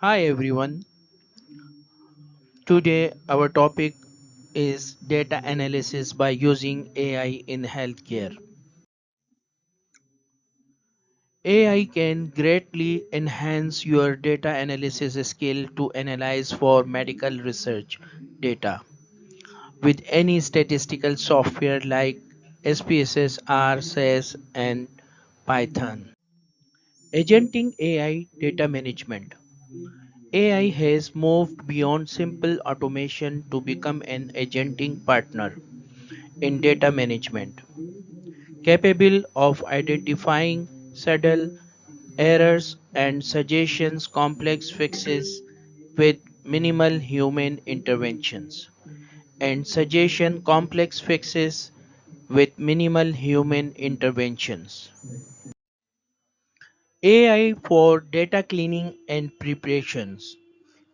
Hi everyone. Today our topic is data analysis by using AI in healthcare. AI can greatly enhance your data analysis skill to analyze for medical research data with any statistical software like SPSS, SAS and Python. Agenting AI data management. AI has moved beyond simple automation to become an agenting partner in data management, capable of identifying subtle errors and suggestions complex fixes with minimal human interventions and suggestion complex fixes with minimal human interventions. AI for data cleaning and preparations.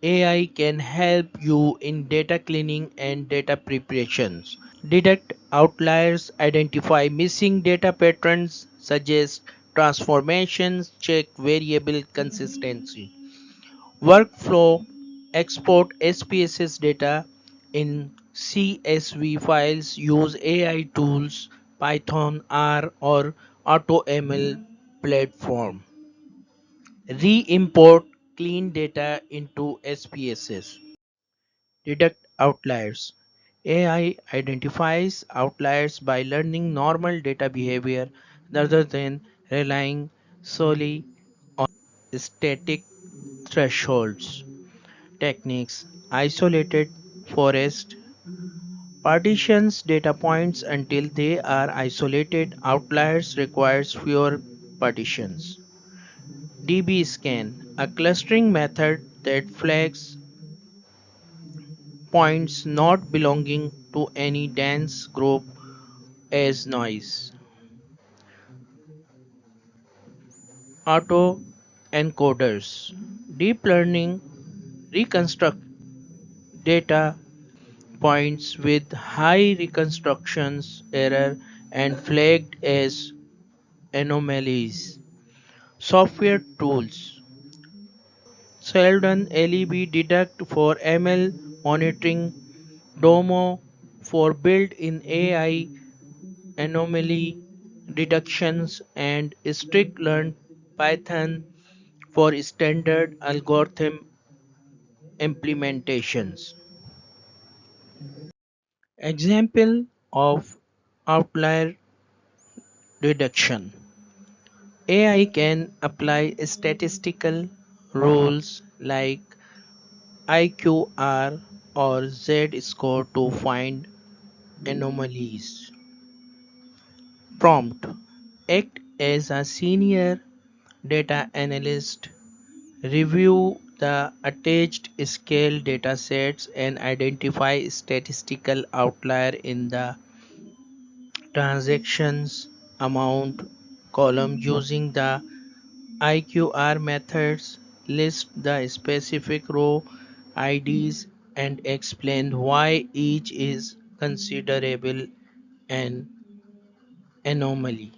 AI can help you in data cleaning and data preparations. Detect outliers, identify missing data patterns, suggest transformations, check variable consistency. Workflow export SPSS data in CSV files, use AI tools, Python, R, or AutoML platform. Re-import clean data into SPSS. Detect outliers. AI identifies outliers by learning normal data behavior rather than relying solely on static thresholds. Techniques. Isolated forest partitions data points until they are isolated. Outliers requires fewer partitions. DB scan, a clustering method that flags points not belonging to any dense group as noise. Autoencoders. Deep learning reconstruct data points with high reconstructions error and flagged as anomalies. Software tools. Sheldon LEB Deduct for ML monitoring, Domo for built-in AI anomaly deductions, and strict-learn Python for standard algorithm implementations. Example of outlier reduction. AI can apply statistical rules like IQR or Z-score to find anomalies. Prompt. Act as a senior data analyst. Review the attached scale datasets and identify statistical outlier in the transactions amount column using the IQR methods. List the specific row IDs and explain why each is considerable an anomaly.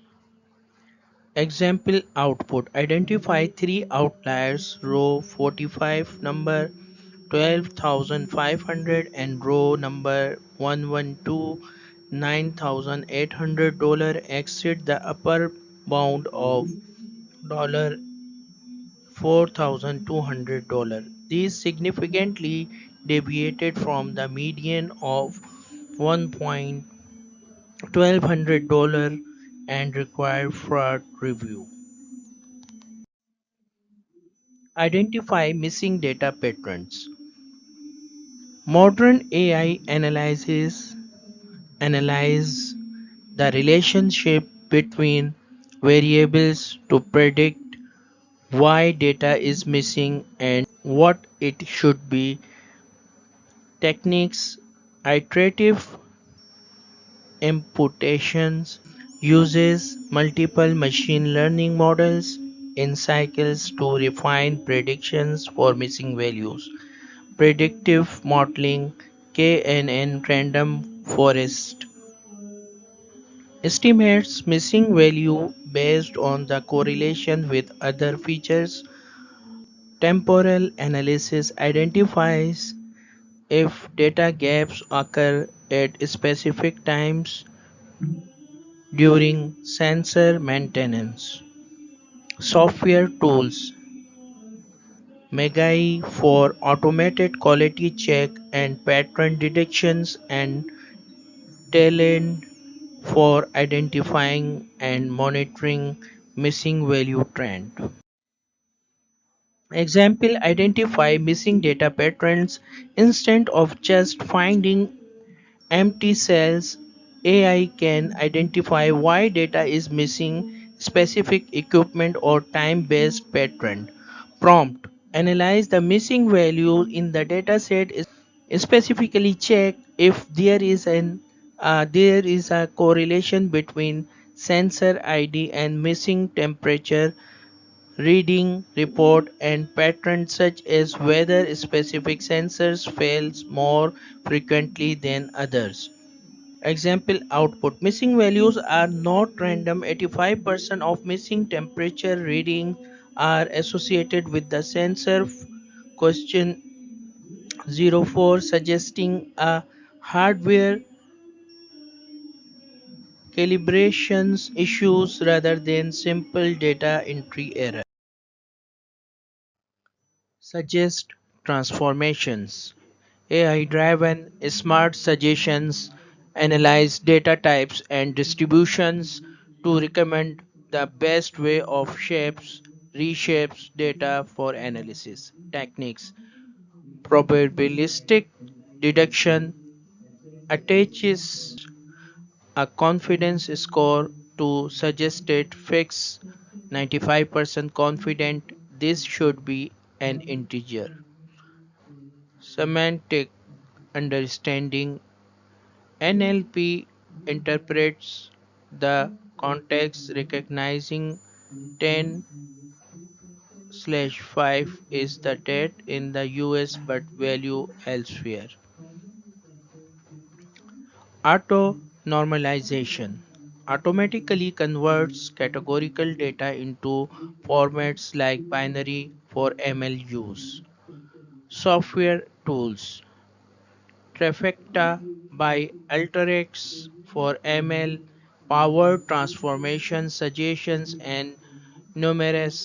Example output. Identify three outliers: row 45 number 12,500 and row number 112 $9,800 exceed the upper bound of $4,200. These significantly deviated from the median of $1,200 and require fraud review. Identify missing data patterns. Modern AI analyze the relationship between variables to predict why data is missing and what it should be. Techniques. Iterative imputations uses multiple machine learning models in cycles to refine predictions for missing values. Predictive modeling KNN random forest estimates missing value based on the correlation with other features. Temporal analysis identifies if data gaps occur at specific times during sensor maintenance. Software tools Megai for automated quality check and pattern detections, and Talend for identifying and monitoring missing value trend. Example, identify missing data patterns instead of just finding empty cells. AI can identify why data is missing specific equipment or time-based pattern. Prompt: analyze the missing value in the dataset. Specifically check if there is a correlation between sensor ID and missing temperature reading report and patterns, such as whether specific sensors fails more frequently than others. Example output: missing values are not random. 85% of missing temperature readings are associated with the sensor. Question 04, suggesting a hardware calibrations issues rather than simple data entry error. Suggest transformations. AI driven smart suggestions analyze data types and distributions to recommend the best way of shapes reshapes data for analysis techniques. Probabilistic deduction attaches a confidence score to suggested fix. 95% confident this should be an integer. Semantic understanding: NLP interprets the context, recognizing 10/5 is the date in the US but value elsewhere. Auto normalization automatically converts categorical data into formats like binary for ML use. Software tools Trifecta by Alteryx for ML powered transformation suggestions, and numerous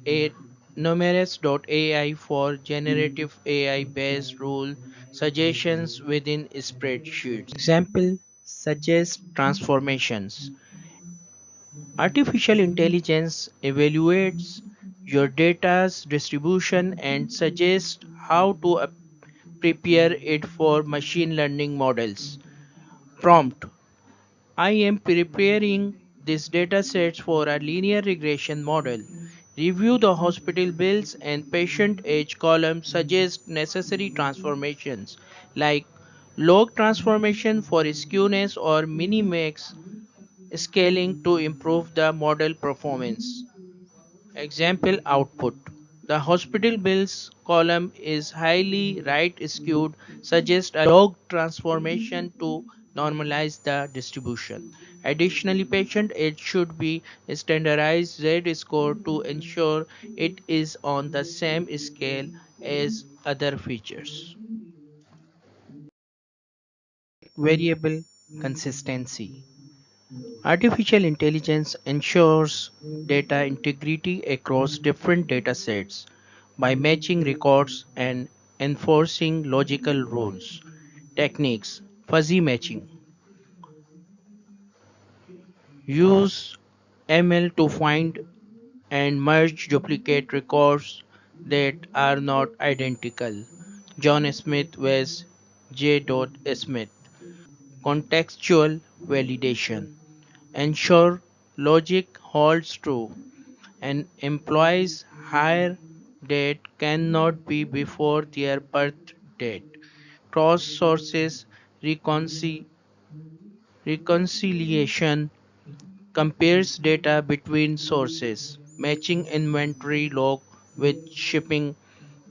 a numerous.ai for generative AI based rule suggestions within spreadsheets. Example suggest transformations. Artificial intelligence evaluates your data's distribution and suggests how to prepare it for machine learning models. Prompt: I am preparing this dataset for a linear regression model. Review the hospital bills and patient age column suggest necessary transformations like log transformation for skewness or minimax scaling to improve the model performance. Example output: the hospital bills column is highly right skewed, suggest a log transformation to normalize the distribution. Additionally, patient age should be standardized Z score to ensure it is on the same scale as other features. Variable consistency. Artificial intelligence ensures data integrity across different datasets by matching records and enforcing logical rules. Techniques: fuzzy matching. Use ML to find and merge duplicate records that are not identical. John Smith vs. J. Smith. Contextual validation. Ensure logic holds true. An employee's hire date cannot be before their birth date. Cross sources reconciliation compares data between sources, matching inventory log with shipping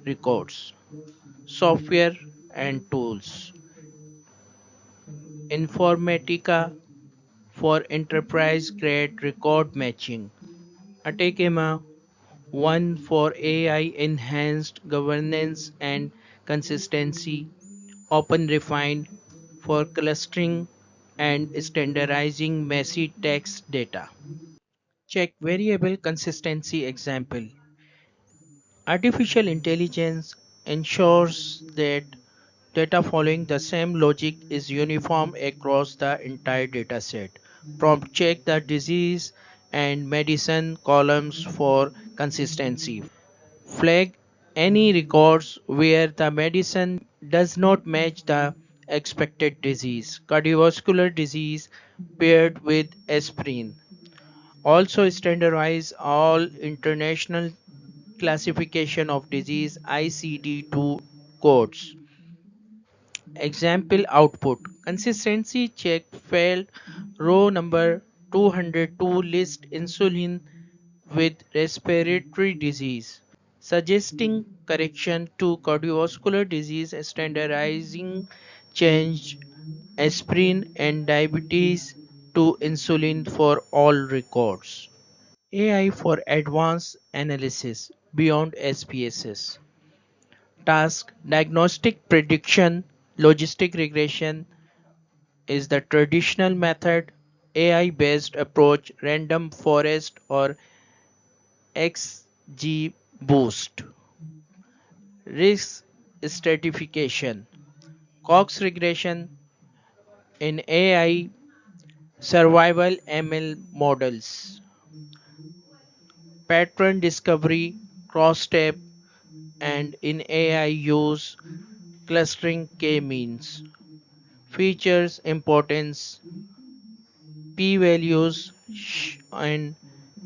records. Software and tools. Informatica for enterprise grade record matching. Atakema one for AI enhanced governance and consistency, Open Refined for clustering and standardizing messy text data. Check variable consistency example. Artificial intelligence ensures that data following the same logic is uniform across the entire dataset. Prompt check the disease and medicine columns for consistency. Flag any records where the medicine does not match the expected disease. Cardiovascular disease paired with aspirin. Also standardize all international classification of disease ICD-2 codes. Example output. Consistency check failed row number 202 list insulin with respiratory disease, suggesting correction to cardiovascular disease, standardizing change aspirin and diabetes to insulin for all records. AI for advanced analysis beyond SPSS. Task diagnostic prediction, logistic regression is the traditional method, AI based approach, random forest or XGBoost. Risk stratification, Cox regression in AI survival ML models, pattern discovery, cross-step, and in AI use clustering k-means, features importance, p-values, and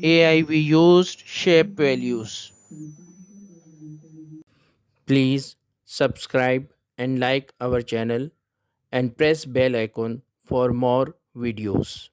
AI we used shape values. Please subscribe and like our channel and press bell icon for more videos.